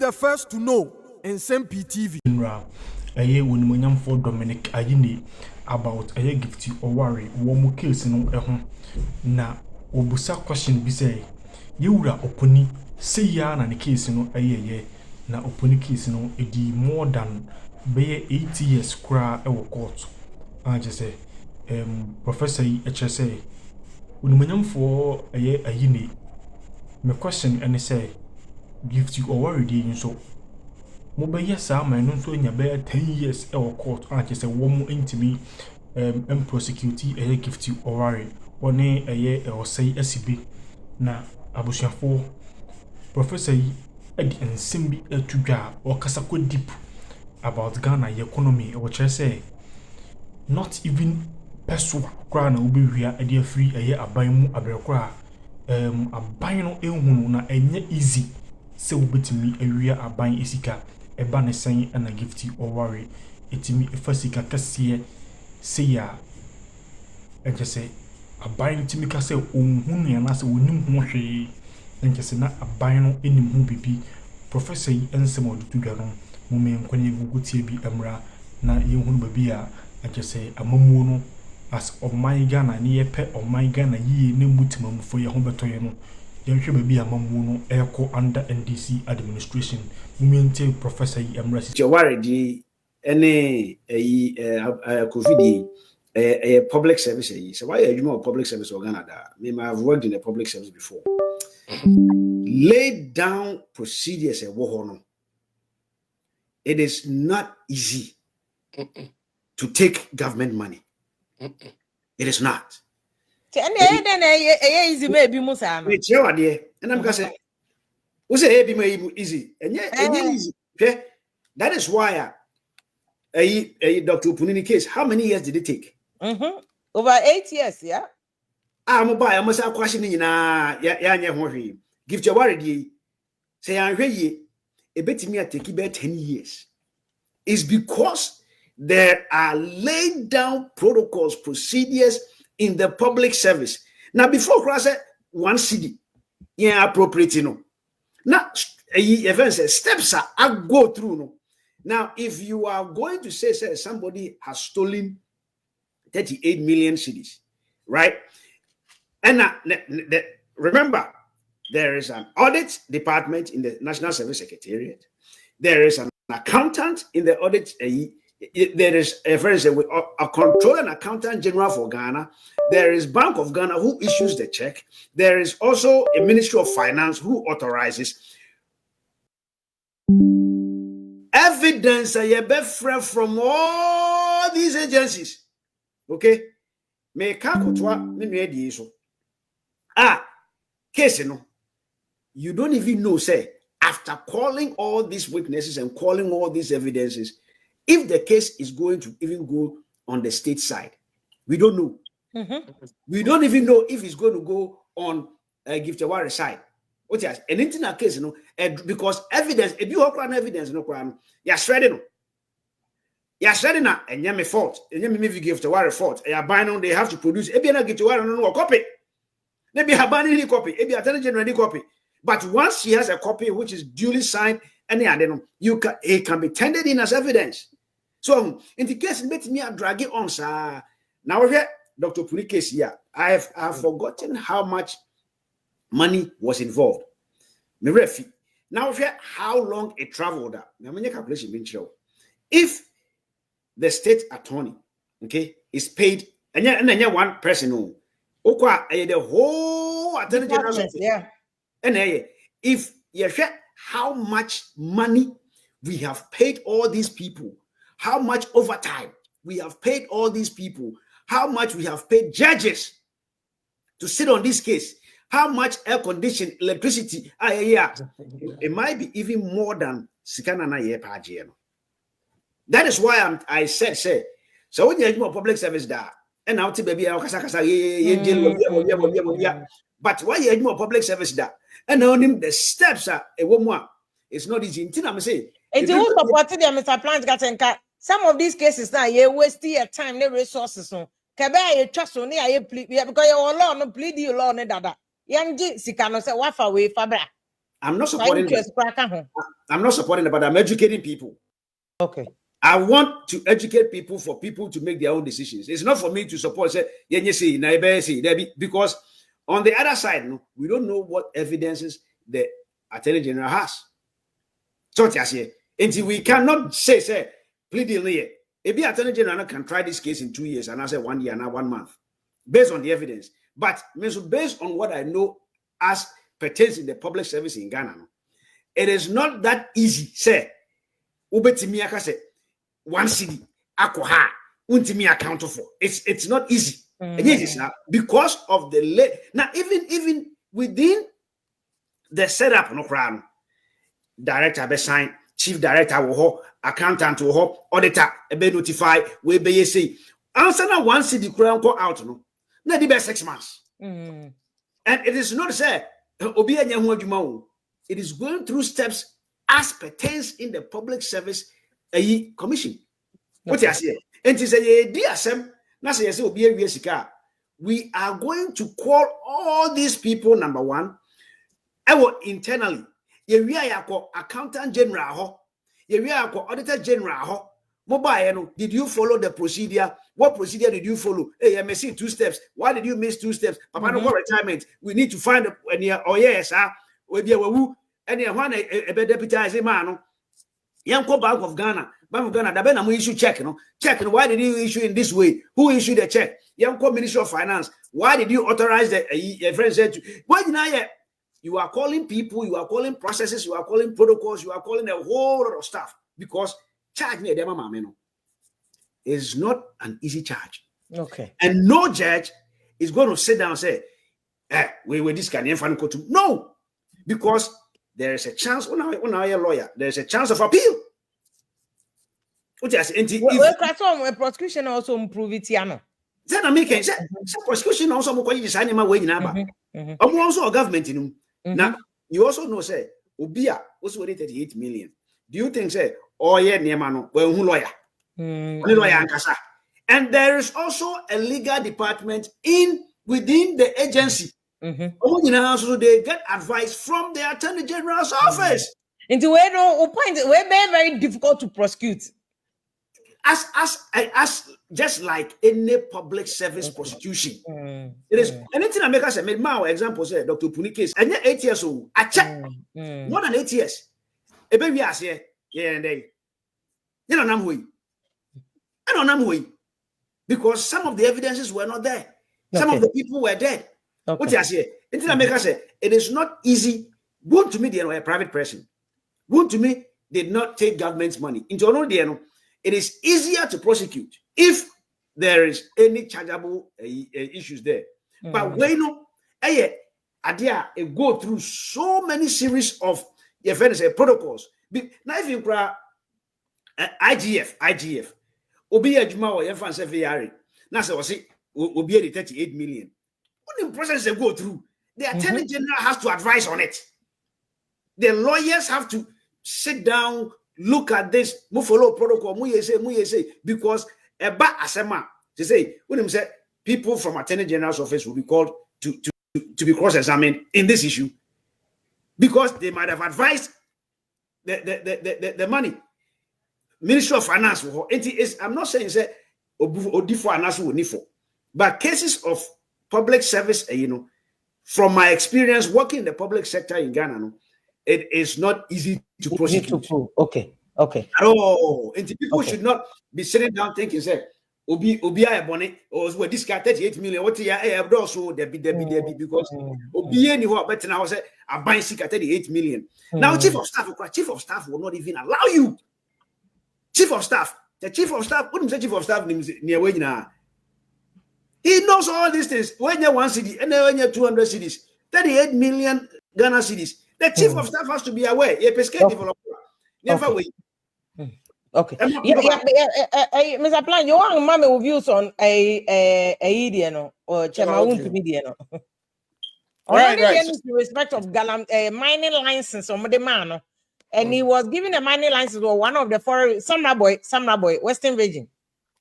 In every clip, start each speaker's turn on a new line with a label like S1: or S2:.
S1: the first to know Nsem-Pii TV.
S2: Aye wonimonyam for Dominic Ayini about aye Gifty Oware wo case no ho na obusa question bi say yewura oponi say ya na the case no aye na oponi case no edi more than be 8 years kra e wo court anje say professor yi say wonimonyam for aye Ayini me question any say Gifty Oware di nso Mobile man no so nya be 10 years e court anje say wo mu intimi prosecute a Gifty Oware one eye o say asibi na abusuafo professor yi edi nsem bi atudwa o kasa ko deep about Ghana economy e wo chere say not even peswa kra na obi wia e dey free eye aban mu abrekora aban no ehunu na enye easy se obetimi awia aban esika eba ne sen na Gifty Oware etimi efasika kase se ya enkese aban timi ka se onhunu ya na se wonim ho hwe enkese na aban no enim ho bibi professor yi ensem odutudwa no mume nkwani gugutie bi amra na yehunu babi a enkese amamuo no as oman Ghana ne yepe oman Ghana yi ne mutimamfo ye ho betoye no yɛhwɛ baby amamu no ɛkɔ under NDC administration mumente professor yi emrasi
S3: Oware di any covid public service yi so why you know public service organ that me have worked in a public service before laid down procedures e wo ho no it is not easy to take government money. It is not.
S4: Easy maybe Musa.
S3: It's your idea, and I'm gonna say, we say easy, and easy. Okay, that is why a Dr. Punini case. How many years did it take?
S4: Over 8 years, yeah.
S3: I'm by. I must have questioning na Gifty Oware say I'm ready. A bit me take about 10 years. It's because there are laid down protocols, procedures in the public service. Now, before cross one city, yeah, appropriate, Now, events steps are go through. No. Now, if you are going to say somebody has stolen 38 million cedis, right? And remember, there is an audit department in the National Service Secretariat. There is an accountant in the audit. There is a controller and accountant general for Ghana. There is Bank of Ghana who issues the check. There is also a Ministry of Finance who authorizes. Evidence from all these agencies. Okay? Case no. You don't even know, say, after calling all these witnesses and calling all these evidences, if the case is going to even go on the state side. We don't know. We don't even know if it's going to go on Gifty Oware side. What is an internal case, because evidence, if you have evidence, no crime, you're shredding. You're shredding and you're fault. And you maybe Gifty Oware fault. You're buying, they have to produce. If you're not Gifty Oware, no copy. Maybe have buying any copy. If you're telling general copy. But once she has a copy which is duly signed, and it can be tendered in as evidence. So in the case, let me drag it on, sir. Now here, Dr. Puni case here. I have forgotten how much money was involved. Now here, how long it traveled. Now when calculation being show, if the state attorney, okay, is paid, and then one person who, the whole attorney general,
S4: yeah,
S3: and if you check how much money we have paid all these people. How much overtime we have paid all these people, how much we have paid judges to sit on this case, how much air conditioning, electricity, it might be even more than Sikanana year per year. That is why I said, so when you have public service there, and now to baby, but why you have more public service there, and on the steps are a woman, it's not easy. I'm saying,
S4: it's supporting them, Mr. Plant. Some of these cases now, you waste your time, the resources. So, you trust on because you alone, no plead you alone, dada. Young Sikano say, Wafa way, Fabra.
S3: I'm not supporting that. I'm not supporting it, but I'm educating people.
S4: Okay.
S3: I want to educate people for people to make their own decisions. It's not for me to support say because on the other side, no, we don't know what evidences the Attorney General has. So until we cannot say pleading if the Attorney General can try this case in 2 years and I say 1 year and 1 month based on the evidence. But based on what I know as pertains in the public service in Ghana, it is not that easy. Say, ubetimiaka say 1 city akoha untimi account for. It's not easy. Yes, now because of the late. Now even within the setup, no crown director be sign, chief director wo accountant wo auditor be notify we be say answer na 1 city crown go out no. Na di be 6 months. And it is not say obi anya ho adwuma o. It is going through steps as pertains in the public service commission. What you say? And to say DSM, na say obi awie sika. We are going to call all these people number 1. Internally. We are accountant general ho. We are auditor general ho. Mobile, did you follow the procedure? What procedure did you follow? Hey, I may see 2 steps. Why did you miss 2 steps? Papa, no retirement. We need to find yes, we be woo. And one a deputized man. Young Bank of Ghana. Bank of Ghana, the Ben issue check, check. Why did you issue in this way? Who issued the check? Young Ministry of Finance. Why did you authorize the friend said why did you are calling people, you are calling processes, you are calling protocols, you are calling a whole lot of stuff because charge me a mama is not an easy charge.
S4: Okay.
S3: And no judge is going to sit down and say, we this can no, because there is a chance when I a lawyer, there is a chance of appeal.
S4: Prosecution also improve it,
S3: Then I make it prosecution also also a government in now. You also know say Obia was worth 38 million. Do you think say Neemano lawyer? Lawyer and there is also a legal department within the agency. So they get advice from the Attorney General's office.
S4: Into where no point we're very difficult to prosecute.
S3: As just like any public service prosecution. It is anything I make us a example say Dr. Puni case and 8 years old. I check more than 8 years. A baby as here, and they you know because some of the evidences were not there. Some of the people were dead. What you say? Anything I make us say it is not easy. Go to me, they are a private person. Go to me, did not take government's money. Into another it is easier to prosecute if there is any chargeable issues there. But when it go through so many series of protocols. Now if you IGF, Obi Ajuma or Yefan Sefiari, now say was it Obi the 38 million. When the process they go through, the Attorney General has to advise on it. The lawyers have to sit down, look at this, follow protocol, because asema to say when him say people from Attorney General's office will be called to be cross-examined in this issue because they might have advised the money. Ministry of Finance. I'm not saying say but cases of public service, from my experience working in the public sector in Ghana, it is not easy to prosecute.
S4: Okay.
S3: At all. And people should not be sitting down thinking, say, Obi bonnet or this guy 38 million. What also Debbie because Obi anywhere better now say a buying sick at 38 million. Now chief of staff will not even allow you. The chief of staff wouldn't say chief of staff near where now. He knows all these things. When you're 1 city and then when you're 200 cities, 38 million Ghana cities. The chief of staff has to be aware. You're a pescate developer. Never wait.
S4: Okay. Mr. Plan, you want mommy views on a Idiano or Chamaun to Mediano. Right. In respect of mining license on the man. And he was given a mining license to one of the foreign Samra boy, Western Region.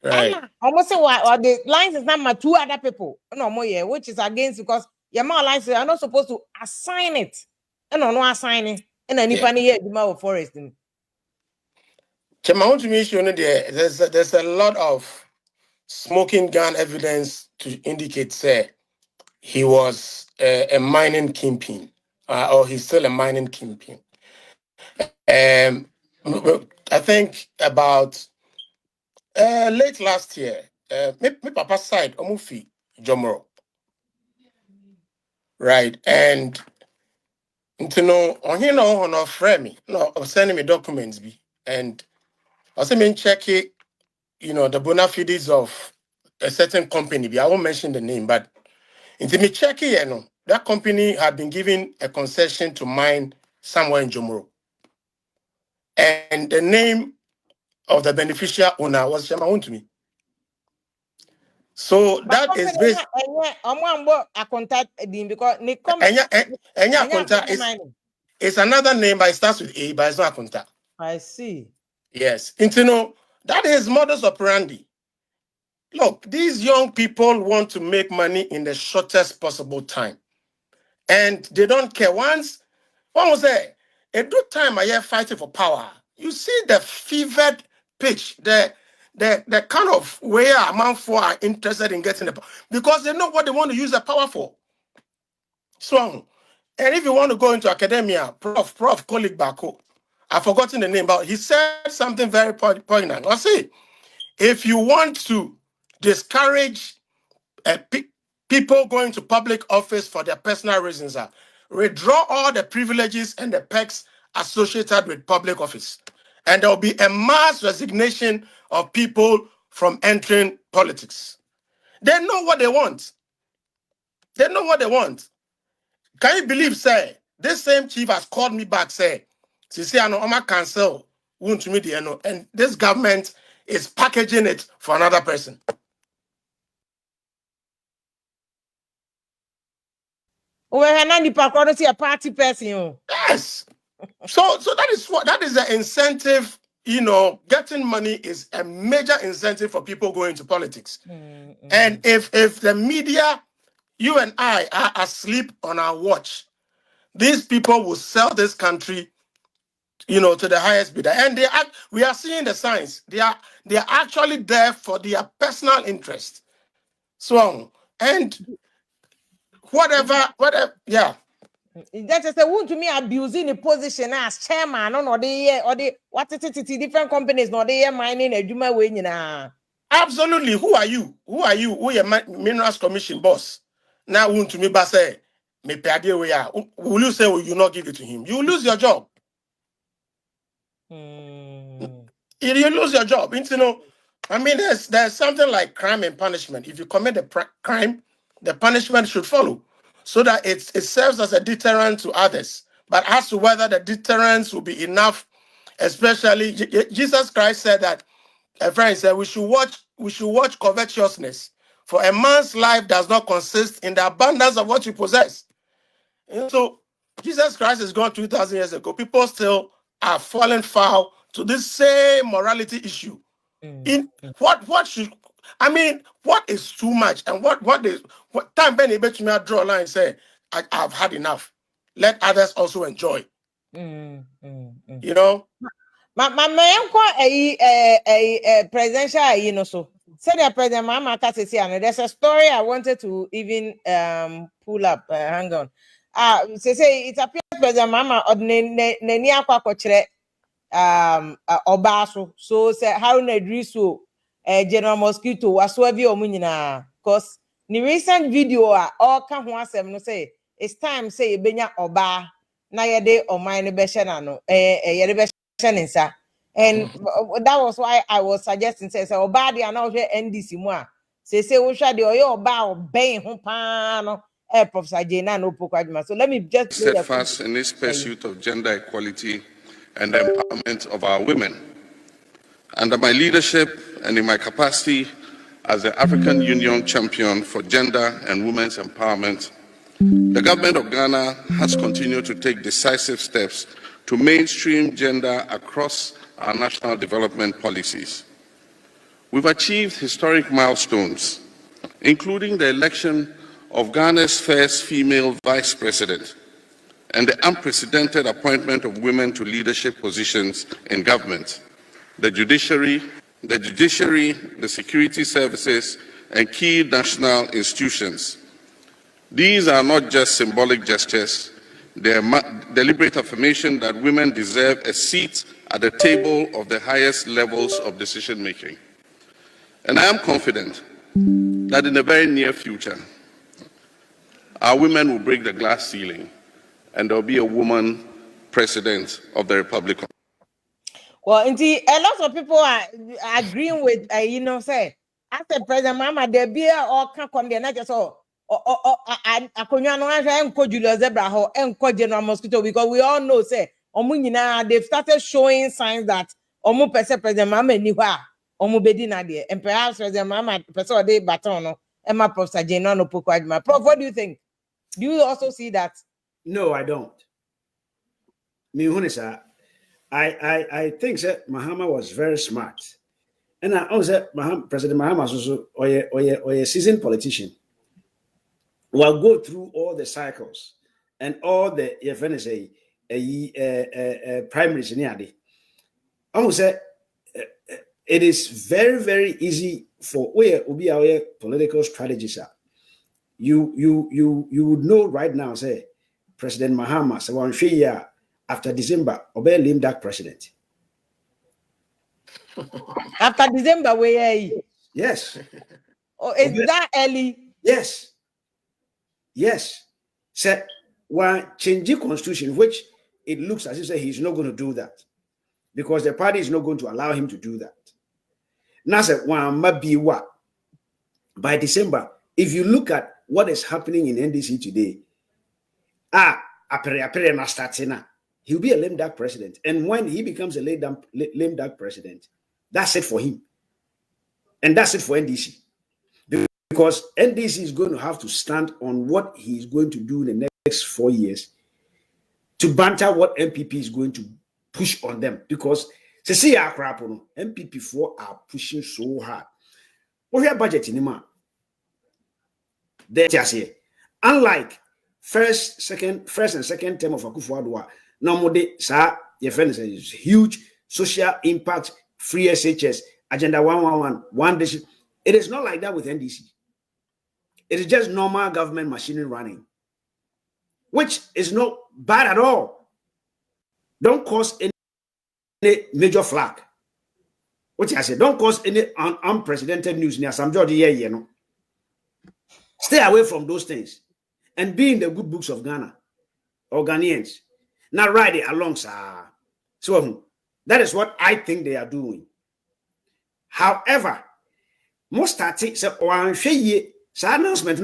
S4: Right. Almost say what the license number 2 other people. No more, which is against because your license are not supposed to assign it And on one signing, and any funny yet the forest.
S5: Chairman, to me, there's a lot of smoking gun evidence to indicate, say, he was a mining kingpin, or he's still a mining kingpin. I think about late last year, my papa's side, Omufi Jomoro, right? And to know, on here, no, frame me, no, sending me documents, and I say, check it, the bona fides of a certain company. I won't mention the name, but in me check it, that company had been given a concession to mine somewhere in Jomoro. And the name of the beneficial owner was Shema to me. So that is based. It's another name, but it starts with A, but it's not Akunta.
S4: I see.
S5: Yes. That is modus operandi. Look, these young people want to make money in the shortest possible time. And they don't care. One was there, a good time I hear fighting for power. You see the fevered pitch, the kind of way a man for are interested in getting the power because they know what they want to use the power for. So, and if you want to go into academia, Prof. Colleague Bako, I've forgotten the name, but he said something very poignant. I say, if you want to discourage people going to public office for their personal reasons, withdraw all the privileges and the perks associated with public office. And there will be a mass resignation of people from entering politics. They know what they want. They know what they want. Can you believe, say, this same chief has called me back, say, I know I'm cancel, won't me the and this government is packaging it for another person.
S4: A party person.
S5: Yes. So that is the incentive. Getting money is a major incentive for people going to politics. And if the media, you and I are asleep on our watch, these people will sell this country, to the highest bidder. And we are seeing the signs. They are actually there for their personal interest. So, and whatever, yeah.
S4: That is a wound to me abusing the position as chairman or the what different companies no they mining a juma way.
S5: Absolutely. Who are you? Who are your Minerals Commission boss? Now, won't to me, but say, me pay idea we are. Will you say will you not give it to him? You will lose your job. You lose your job. There's something like crime and punishment. If you commit a crime, the punishment should follow, so that it serves as a deterrent to others. But as to whether the deterrence will be enough, especially Jesus Christ said that. A friend said we should watch covetousness, for a man's life does not consist in the abundance of what you possess. And so Jesus Christ is gone 2,000 years ago. People still are falling foul to this same morality issue. What is too much, and what time Ben Ibechimia draw a line and say, I've had enough. Let others also enjoy.
S4: My a presidential, so said the president Mama Katesi, and there's a story I wanted to even pull up. Hang on. Say it appears President Mama or Nenia Kwakochre Obaso. So say how Nedriso General Mosquito was swervy omunina. Cause the recent video all can once no say it's time say Benya Oba na yede or mine beshanano and that was why I was suggesting say Obadi and now here NDC moi. Say we shall do your bow bang humpano Professor Jena no pokajima. So let me just
S6: steadfast in this pursuit of gender equality and the empowerment of our women. Under my leadership and in my capacity as the African Union champion for gender and women's empowerment, the government of Ghana has continued to take decisive steps to mainstream gender across our national development policies. We've achieved historic milestones, including the election of Ghana's first female vice president, and the unprecedented appointment of women to leadership positions in government, the judiciary, the security services, and key national institutions. These are not just symbolic gestures, they are deliberate affirmation that women deserve a seat at the table of the highest levels of decision making. And I am confident that in the very near future, our women will break the glass ceiling and there will be a woman president of the Republic.
S4: Well, indeed, a lot of people are agreeing with, say, after President Mama, there be all can come there, not just all. Julius Zebra and General Mosquito, because we all know, say, they've started showing signs that President Mama anywhere, Bedina, and perhaps President Mama, Professor De Batono, Emma Professor Jenano Pukwadma. Prof, what do you think? Do you also see that?
S3: No, I don't. I think that Mahama was very smart. And I also President Mahama was also a seasoned politician. Will go through all the cycles and all the primaries in the almost say it is very, very easy for where will be our political strategies are. You would know right now, say President Mahama, say 1 year after December, obey lame duck president.
S4: After December, where?
S3: Yes.
S4: Oh, is that early?
S3: Yes. Yes. Say one change the constitution, which it looks as if he's not going to do that because the party is not going to allow him to do that. Now, say one might be what by December. If you look at what is happening in NDC today, he'll be a lame duck president. And when he becomes a lame duck president, that's it for him. And that's it for NDC. Because NDC is going to have to stand on what he's going to do in the next 4 years to banter what MPP is going to push on them. Because MPP4 are pushing so hard. What are budget in the man? Unlike first and second term of Akufo-Addo, normally, your friends is huge social impact, free SHS, Agenda 111, one district. It is not like that with NDC. It is just normal government machinery running, which is not bad at all. Don't cause any major flag. What I say, don't cause any unprecedented news near some Georgia, you know. Stay away from those things and be in the good books of Ghana or Ghanaians. Now ride it along, sir. So that is what I think they are doing. However, most statistics announcement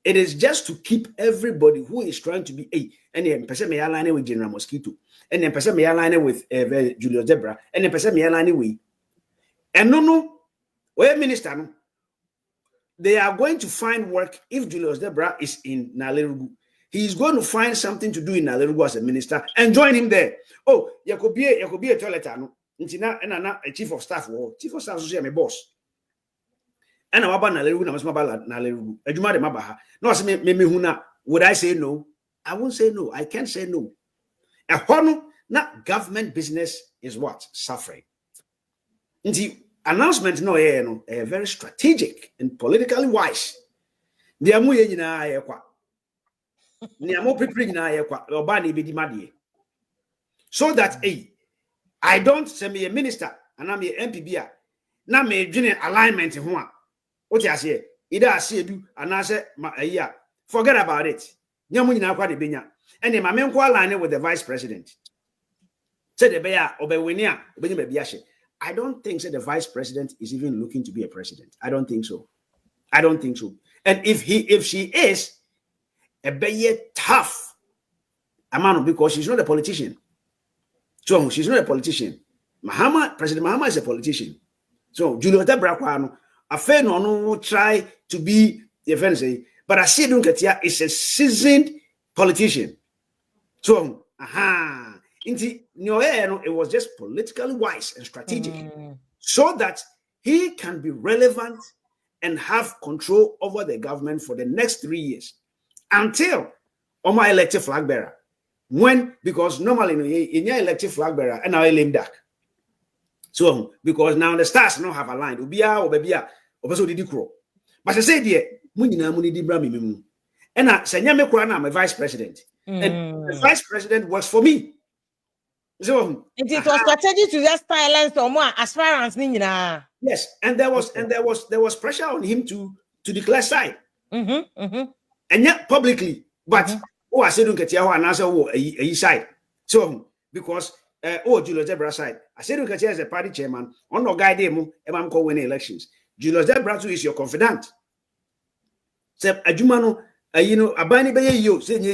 S3: it is just to keep everybody who is trying to be and then person may align with General Mosquito, and then person may align with Julius Zebra, and then person may align with no, where minister no, they are going to find work if Julius Zebra is in Nalerugu. He is going to find something to do in Nalerugu as a minister and join him there. Oh, you could be a toilet no. And a chief of staff is my boss. And I'm about Nalerugu, I'm about Nalerugu. Ejuma de mabaha. No, say me huna. Would I say no? I won't say no. I can't say no. A hono na government business is what suffering. The announcement no very strategic and politically wise. The amu ye nyina ye kwa. Ni amu prepare nyina ye kwa. Oba na be di madie. So that I don't say me a minister and I'm a MPB. Now me doing alignment in one. What you say? Either I see do and I say forget about it. Nyamu nyina kwa de benya. And then my men kwa align with the vice president. Say the beya obewinia obenya be biashe. I don't think the vice president is even looking to be a president. I don't think so. And if she is, a be tough amount because she's not a politician. So she's not a politician. President Mahama is a politician. So Julius Zebra a fair no try to be the friend say, but I see Dunkatia is a seasoned politician. So it was just politically wise and strategic so that he can be relevant and have control over the government for the next 3 years until or my elected flag bearer. When, because normally in your elected flag bearer and I lame duck. So because now the stars don't have aligned. Ubia or babia or so did you crow. But I said, yeah, Munina Muni di Brami. And I say, I'm a vice president. And the vice president works for me. So
S4: it was strategy to just silence or more as far as Nina.
S3: Yes, and there was pressure on him to declare side. And yet publicly, but I said don't get your answer a side. So because Julius Zebra side, I said don't get as a party chairman on no guide him and win elections. Julius Zebra is your confidant. Say Ajumano, abani be you say